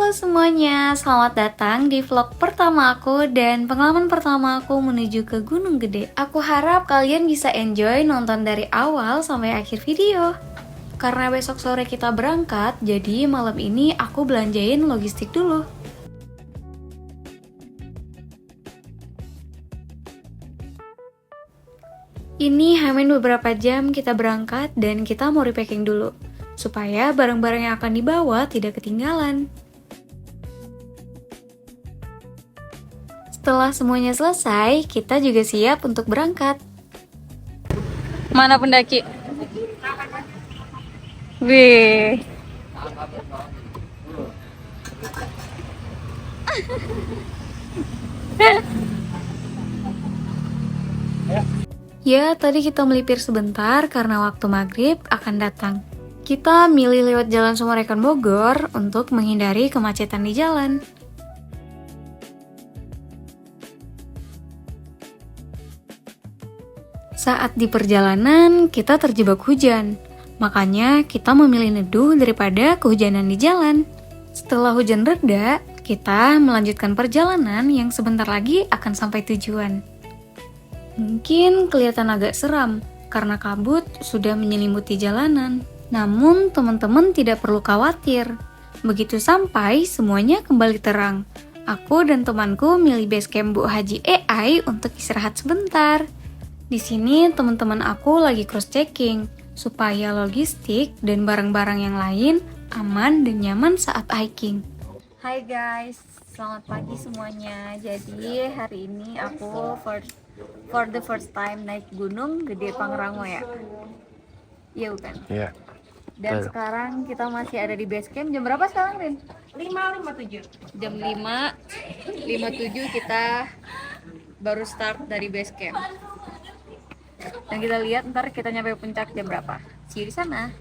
Halo semuanya, selamat datang di vlog pertama aku dan pengalaman pertama aku menuju ke Gunung Gede. Aku harap kalian bisa enjoy nonton dari awal sampai akhir video. Karena besok sore kita berangkat, jadi malam ini aku belanjain logistik dulu. Ini hamin beberapa jam kita berangkat dan kita mau repacking dulu, supaya barang-barang yang akan dibawa tidak ketinggalan. Setelah semuanya selesai, kita juga siap untuk berangkat. Mana pendaki? Wih. Ya, tadi kita melipir sebentar karena waktu maghrib akan datang. Kita milih lewat Jalan Sumarekon Bogor untuk menghindari kemacetan di jalan. Saat di perjalanan, kita terjebak hujan. Makanya, kita memilih neduh daripada kehujanan di jalan. Setelah hujan reda, kita melanjutkan perjalanan yang sebentar lagi akan sampai tujuan. Mungkin kelihatan agak seram, karena kabut sudah menyelimuti jalanan. Namun, teman-teman tidak perlu khawatir. Begitu sampai, semuanya kembali terang. Aku dan temanku milih base camp Bu Haji AI untuk istirahat sebentar. Di sini teman-teman aku lagi cross-checking supaya logistik dan barang-barang yang lain aman dan nyaman saat hiking. Hai guys, selamat pagi semuanya. Jadi hari ini aku for the first time naik Gunung Gede Pangrango ya. Iya bukan? Iya. Dan sekarang kita masih ada di base camp. Jam berapa sekarang, Rin? 5.57. Jam 5.57 kita baru start dari base camp. Dan kita lihat ntar kita nyampe puncak jam berapa. See you di sana.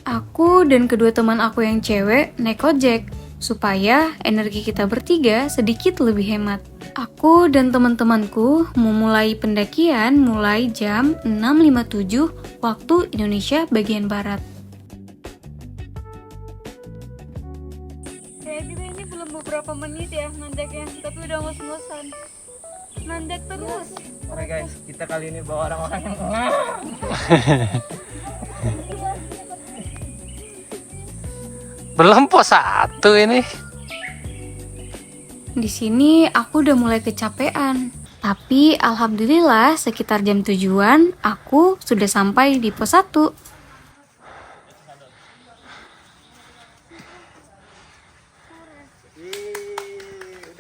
Aku dan kedua teman aku yang cewek naik ojek supaya energi kita bertiga sedikit lebih hemat. Aku dan teman-temanku memulai pendakian mulai jam 6.57 waktu Indonesia bagian barat. Kayaknya ini belum beberapa menit ya nandeknya, tapi udah ngos-ngosan. Nandek terus. Oke guys, kita kali ini bawa orang-orang yang Belum pos satu ini. Di sini aku udah mulai kecapean. Tapi alhamdulillah sekitar jam tujuan aku sudah sampai di pos 1.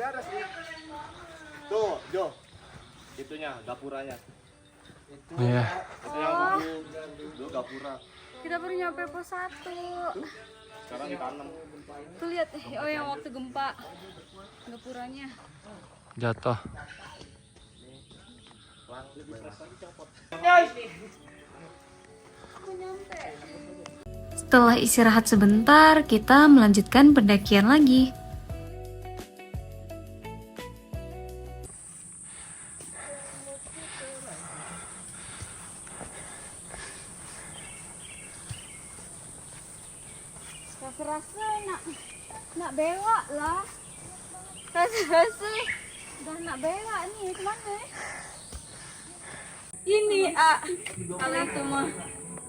udah resmi. Tuh, Jo. Itunya, gapuranya. Iya. Itu yang dulu gapura. Kita baru nyampe pos 1. Sekarang ditanam. Tuh lihat, oh yang waktu gempa gapuranya. Jatuh. Setelah istirahat sebentar, kita melanjutkan pendakian lagi. Rasa nak bewak lah. Rasa dah nak bewak ni kemana? Ini kalau itu mah.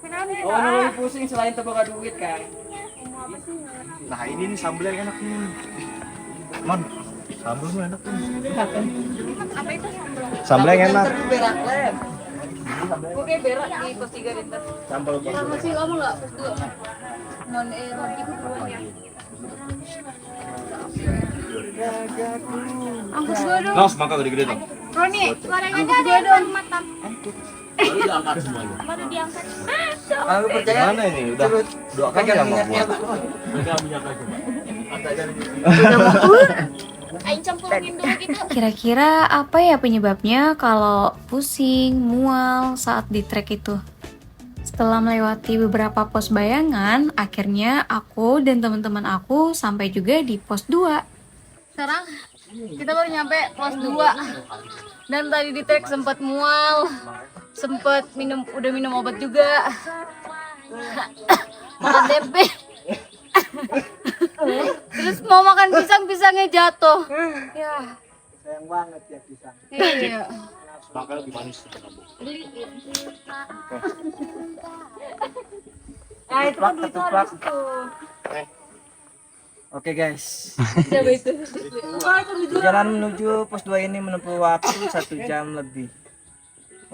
Kenapa? Oh, lebih pusing selain tebak duit kan. Nah, ini nih sambelnya enak nih. Man, sambelnya enak nih. Apa itu sambal? Sambelnya enak. Oke, berak di pos 3 bentar. Sambal Masih lama enggak pos 2? Non Rodi itu keluarnya. Angkut gua dong. Nah, semangka gede-gede dong. Roni, gorengannya ada yang matang. Diangkat semuanya. Baru diangkat. Aku percaya. Mana ini? Udah dua kali sama gua. Aing campurin dulu gitu. Kira-kira apa ya penyebabnya kalau pusing, mual saat di trek itu? Setelah melewati beberapa pos bayangan, akhirnya aku dan teman-teman aku sampai juga di pos 2. Sekarang Kita baru nyampe pos 2. Dan tadi di trek sempat mual, sempat udah minum obat juga. Makan tempe. Terus mau makan pisang, pisangnya jatuh. Ya. Sayang banget ya pisang. Iya. Bakal lebih manis tuh kamu. Nah, itu kan duitnya harus tuh. Oke guys, Coba itu. perjalanan menuju pos 2 ini menempuh waktu 1 jam lebih.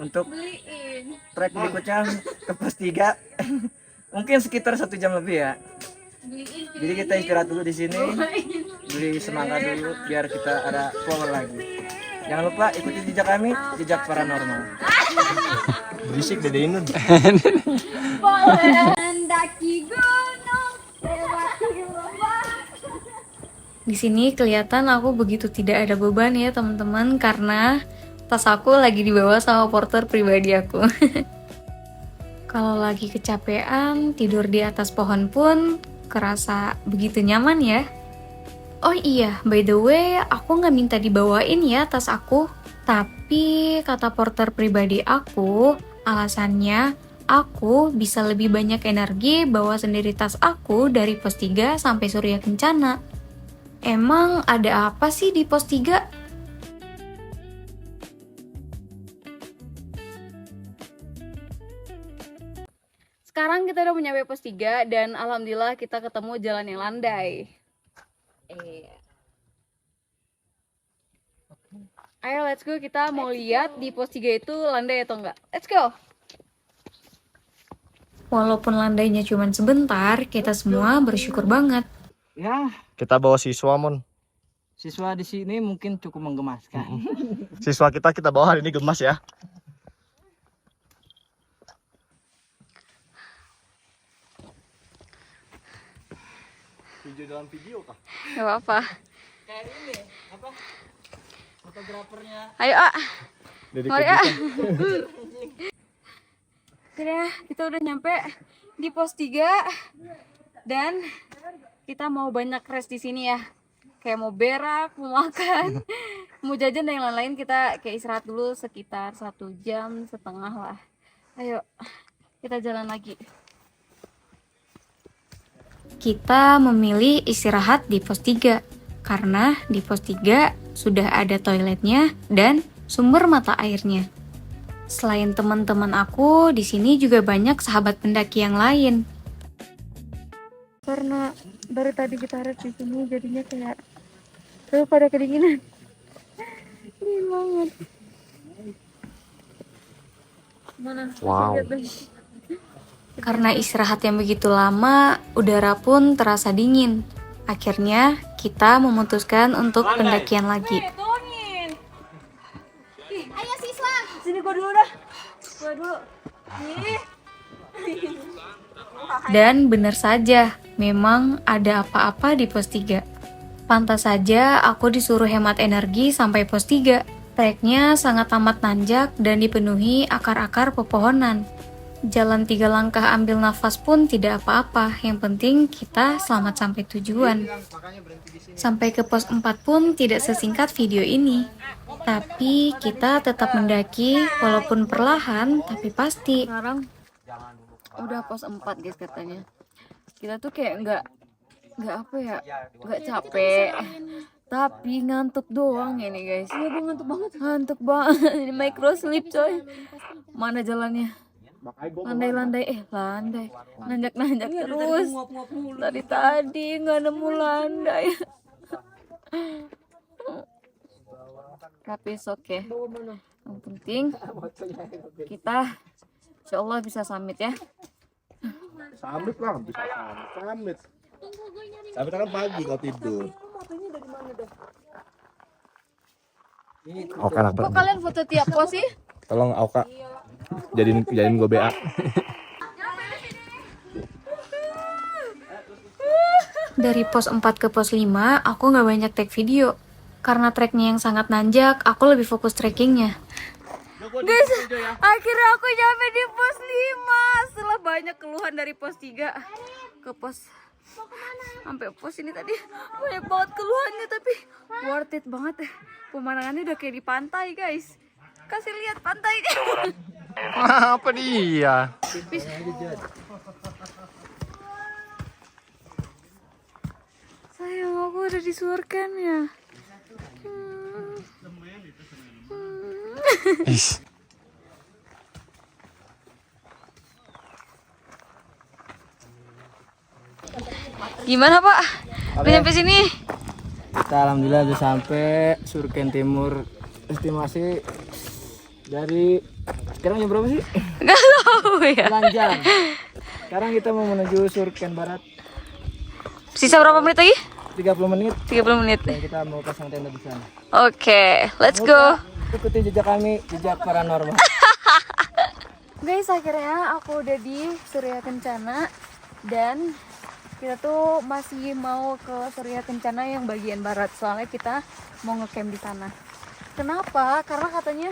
Untuk Beliin. trek berikutnya ke pos 3 mungkin sekitar 1 jam lebih ya. Jadi kita istirahat dulu di sini, beli semangka dulu biar kita ada power lagi. Jangan lupa ikuti jejak kami, jejak paranormal. Berisik Dede Inun. Mendaki gunung, lewati lembah. Di sini kelihatan aku begitu tidak ada beban ya teman-teman, karena tas aku lagi dibawa sama porter pribadi aku. Kalau lagi kecapean, tidur di atas pohon pun kerasa begitu nyaman ya. Oh iya, by the way, aku nggak minta dibawain ya tas aku. Tapi kata porter pribadi aku, alasannya aku bisa lebih banyak energi bawa sendiri tas aku dari pos 3 sampai Surya Kencana. Emang ada apa sih di pos 3? Sekarang kita udah nyampe pos 3 dan alhamdulillah kita ketemu jalan yang landai. Ayo let's go, kita mau lihat di pos 3 itu landai atau enggak. Let's go. Walaupun landainya cuma sebentar, kita semua bersyukur banget. Ya, Kita bawa siswa, Mon. siswa di sini mungkin cukup menggemaskan. Siswa kita bawa hari ini gemas ya. Video dalam video kah? Gak apa-apa. Kayak ini, apa? Fotografernya. Ayo mari Oke, kita udah nyampe di pos 3 dan kita mau banyak rest di sini ya. Kayak mau berak, mau makan, mau jajan dan yang lain-lain. Kita kayak istirahat dulu sekitar 1,5 jam lah. Ayo, kita jalan lagi. Kita memilih istirahat di pos 3 karena di pos 3 sudah ada toiletnya dan sumber mata airnya. Selain teman-teman aku, di sini juga banyak sahabat pendaki yang lain. Karena dari tadi kita rest di sini jadinya kayak pada kedinginan. Dingin banget. Mana? Wow. Lihat deh. Karena istirahat yang begitu lama, udara pun terasa dingin. Akhirnya, kita memutuskan untuk pendakian lagi. Tolongin. Ayo siswa. Sini gua dulu dah. Gua dulu. Nih. Dan benar saja, memang ada apa-apa di pos 3. Pantas saja aku disuruh hemat energi sampai pos 3. Treknya sangat amat nanjak dan dipenuhi akar-akar pepohonan. Jalan 3 langkah ambil nafas pun tidak apa-apa, yang penting kita selamat sampai tujuan. Sampai ke pos 4 pun tidak sesingkat video ini. Tapi kita tetap mendaki walaupun perlahan tapi pasti. Sekarang udah pos 4 guys katanya. Kita tuh kayak nggak apa ya, nggak capek. Tapi ngantuk doang ini guys. Iya gue ngantuk banget. Ngantuk banget. Ini micro sleep coy. Mana jalannya? Landai. Nanjak terus. Tadi nggak nemu landai. Tapi oke. Yang penting kita insya Allah bisa summit ya. Samit lah, bisa samit. Samit kan pagi kau tidur. Oke, anak Kok kalian foto tiap pos sih? Tolong Auka jadiin gue BA. Dari pos 4 ke pos 5, aku nggak banyak take video. Karena treknya yang sangat nanjak, aku lebih fokus trekkingnya. Guys, akhirnya aku nyampe di pos 5 setelah banyak keluhan dari pos 3 ke pos Sampai pos ini tadi banyak banget keluhannya, tapi worth it banget ya. Pemandangannya udah kayak di pantai guys. Kasih lihat pantainya. Apa dia? Sayang, aku udah disuarkan ya. Is. Gimana Pak? Udah nyampe sini? Kita alhamdulillah udah sampai Surken Timur. Estimasi dari sekarang jam berapa sih? Gak tahu ya. 9 jam. Sekarang kita mau menuju Surken Barat. Sisa berapa menit lagi? 30 menit 30 menit. dan kita mau pasang tenda di sana. Oke, let's go. Ikuti jejak kami, jejak paranormal. Guys, akhirnya aku udah di Surya Kencana dan kita tuh masih mau ke Surya Kencana yang bagian barat, soalnya kita mau ngecamp di sana. Kenapa? Karena katanya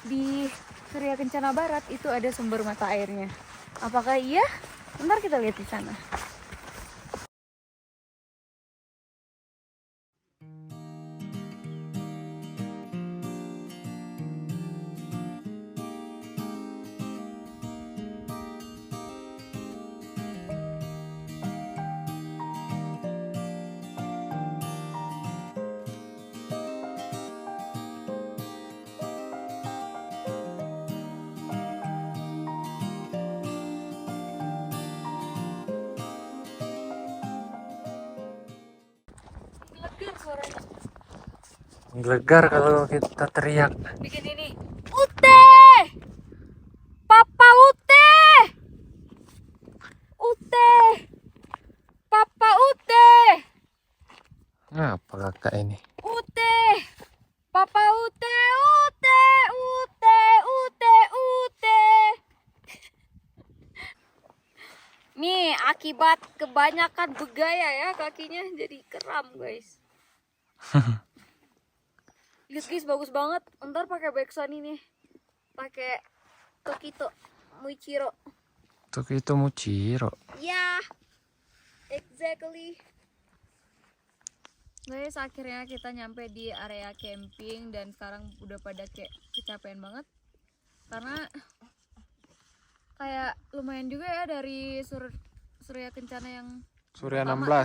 di Surya Kencana Barat itu ada sumber mata airnya. Apakah iya? Ntar kita lihat di sana. Gelegar kalau kita teriak. Bikin ini. Ute! Papa Ute! Ute! Papa Ute! Apa kakak ini? Ute! Papa Ute! Ute! Ute! Ute! Ute! Nih, akibat kebanyakan begaya ya kakinya jadi kram, guys. Lihat guys, bagus banget. Ntar pakai backsound ini. Pakai Tokito Muichiro. Tokito Muichiro. Ya, exactly. Guys, akhirnya kita nyampe di area camping dan sekarang udah pada kayak kecapean banget. Karena kayak lumayan juga ya dari Surya Kencana yang Surya pertama.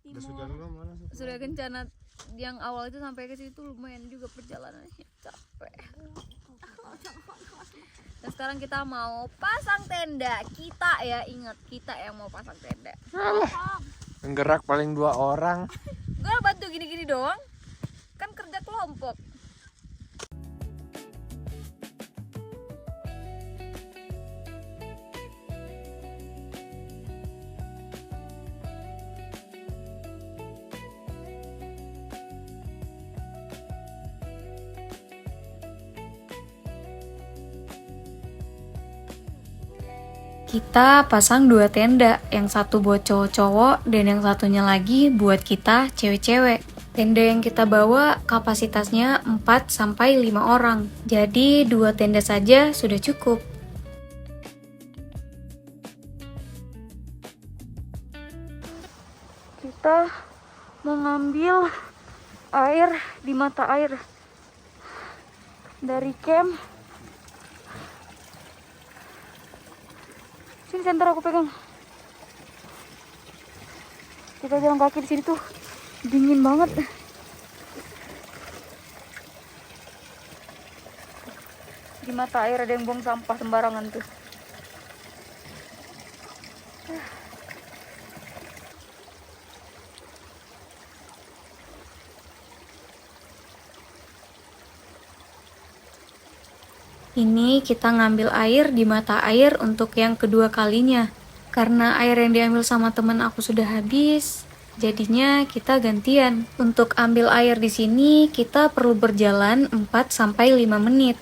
16. Surya Kencana yang awal itu sampai ke situ lumayan juga perjalanannya, capek. Dan sekarang kita mau pasang tenda. Kita ya, ingat, kita yang mau pasang tenda. Penggerak paling 2 orang. Gue bantu gini-gini doang. Kan kerja kelompok. Kita pasang 2 tenda, yang satu buat cowok-cowok dan yang satunya lagi buat kita cewek-cewek. Tenda yang kita bawa kapasitasnya 4-5 orang, jadi 2 tenda saja sudah cukup. Kita mau ngambil air di mata air dari camp. Sini center, aku pegang. Kita jalan kaki di sini tuh dingin banget. Di mata air ada yang buang sampah sembarangan tuh. Ini kita ngambil air di mata air untuk yang kedua kalinya. Karena air yang diambil sama teman aku sudah habis, jadinya kita gantian. Untuk ambil air di sini, kita perlu berjalan 4-5 menit.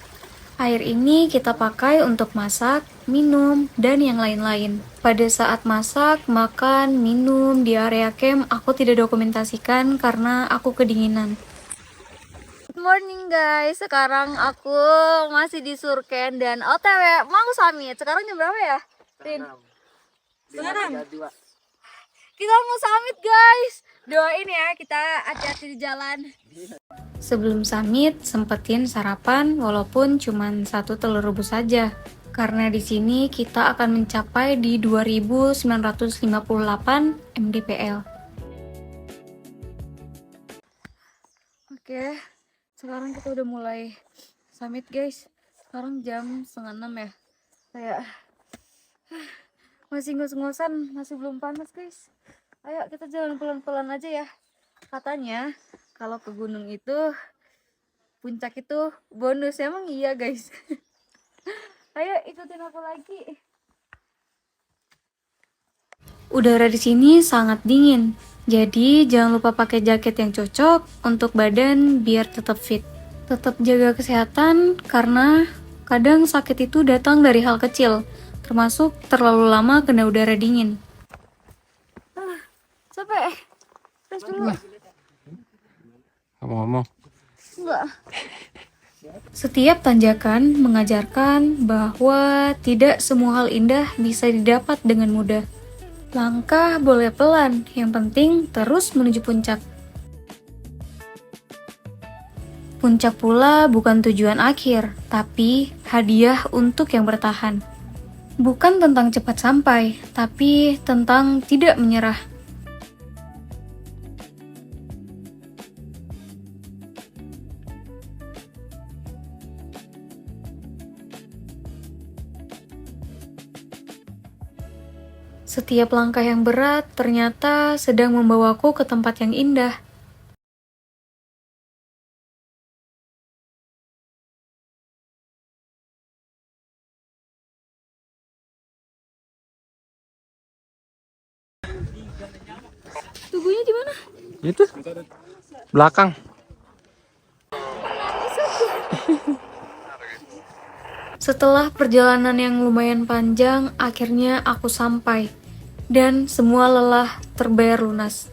Air ini kita pakai untuk masak, minum, dan yang lain-lain. Pada saat masak, makan, minum di area camp, aku tidak dokumentasikan karena aku kedinginan. Good morning guys, sekarang aku masih di Surken dan OTW mau summit. Sekarang jam berapa ya? Rin? Setengah 6. Kita mau summit guys. Doain ya kita hati-hati di jalan. Sebelum summit, sempetin sarapan walaupun cuma 1 telur rebus saja. Karena di sini kita akan mencapai di 2958 mdpl. Oke, sekarang kita udah mulai summit guys. Sekarang jam 5:30 ya. Kayak masih ngos-ngosan, masih belum panas guys. Ayo kita jalan pelan-pelan aja ya. Katanya kalau ke gunung itu puncak itu bonus. Emang iya guys. Ayo ikutin aku lagi. Udara di sini sangat dingin, jadi jangan lupa pakai jaket yang cocok untuk badan biar tetap fit. Tetap jaga kesehatan karena kadang sakit itu datang dari hal kecil, termasuk terlalu lama kena udara dingin. Capek. Rest dulu. Ngomong-ngomong. Enggak. Setiap tanjakan mengajarkan bahwa tidak semua hal indah bisa didapat dengan mudah. Langkah boleh pelan, yang penting terus menuju puncak. Puncak pula bukan tujuan akhir, tapi hadiah untuk yang bertahan. Bukan tentang cepat sampai, tapi tentang tidak menyerah. Setiap langkah yang berat ternyata sedang membawaku ke tempat yang indah. Tugunya di mana? Itu belakang. Setelah perjalanan yang lumayan panjang, akhirnya aku sampai. Dan semua lelah terbayar lunas.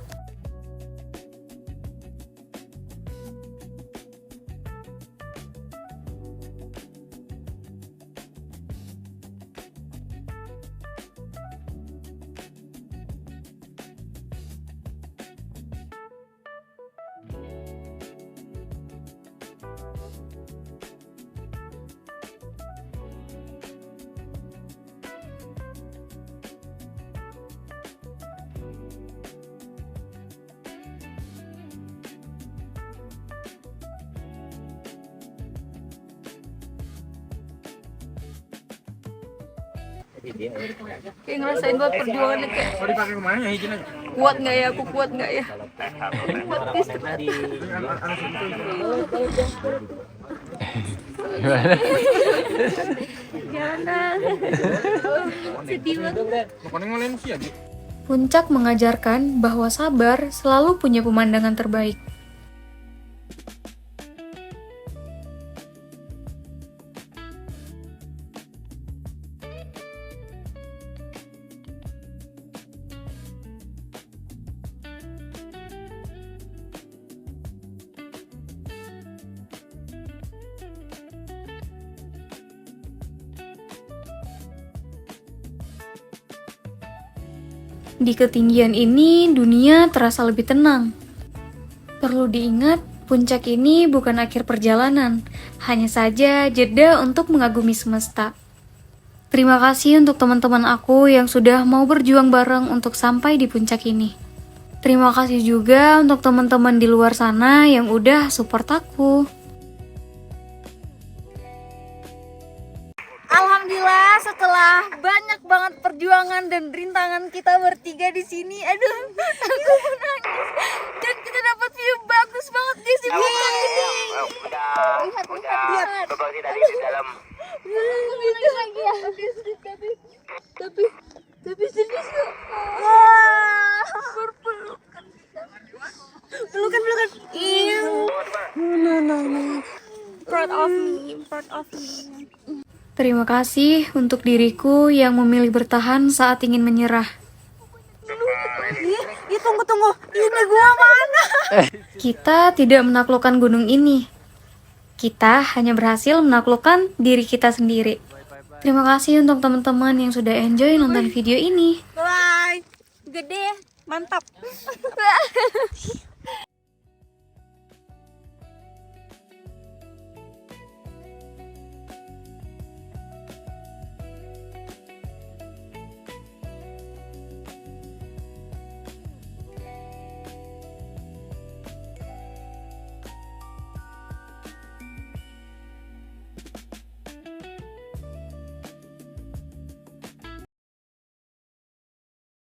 Kayak ngerasain buat perjuangannya kayak kuat nggak ya, aku kuat nggak ya. Kuat guys ternyata. Gimana? Jangan. Sedih banget. Puncak mengajarkan bahwa sabar selalu punya pemandangan terbaik. Di ketinggian ini, dunia terasa lebih tenang. Perlu diingat, puncak ini bukan akhir perjalanan, hanya saja jeda untuk mengagumi semesta. Terima kasih untuk teman-teman aku yang sudah mau berjuang bareng untuk sampai di puncak ini. Terima kasih juga untuk teman-teman di luar sana yang udah support aku. Alhamdulillah setelah banyak banget perjuangan dan rintangan kita bertiga di sini, aduh, aku menangis. Dan kita dapat view bagus banget guys di puncak ini. Lihat. Lagi ya. Tapi serius kok. Wah, berpelukan. Pelukan. Proud of me. Terima kasih untuk diriku yang memilih bertahan saat ingin menyerah. Tunggu. Ini gua mana? Kita tidak menaklukkan gunung ini. Kita hanya berhasil menaklukkan diri kita sendiri. Terima kasih untuk teman-teman yang sudah enjoy nonton video ini. Bye. Gede. Mantap.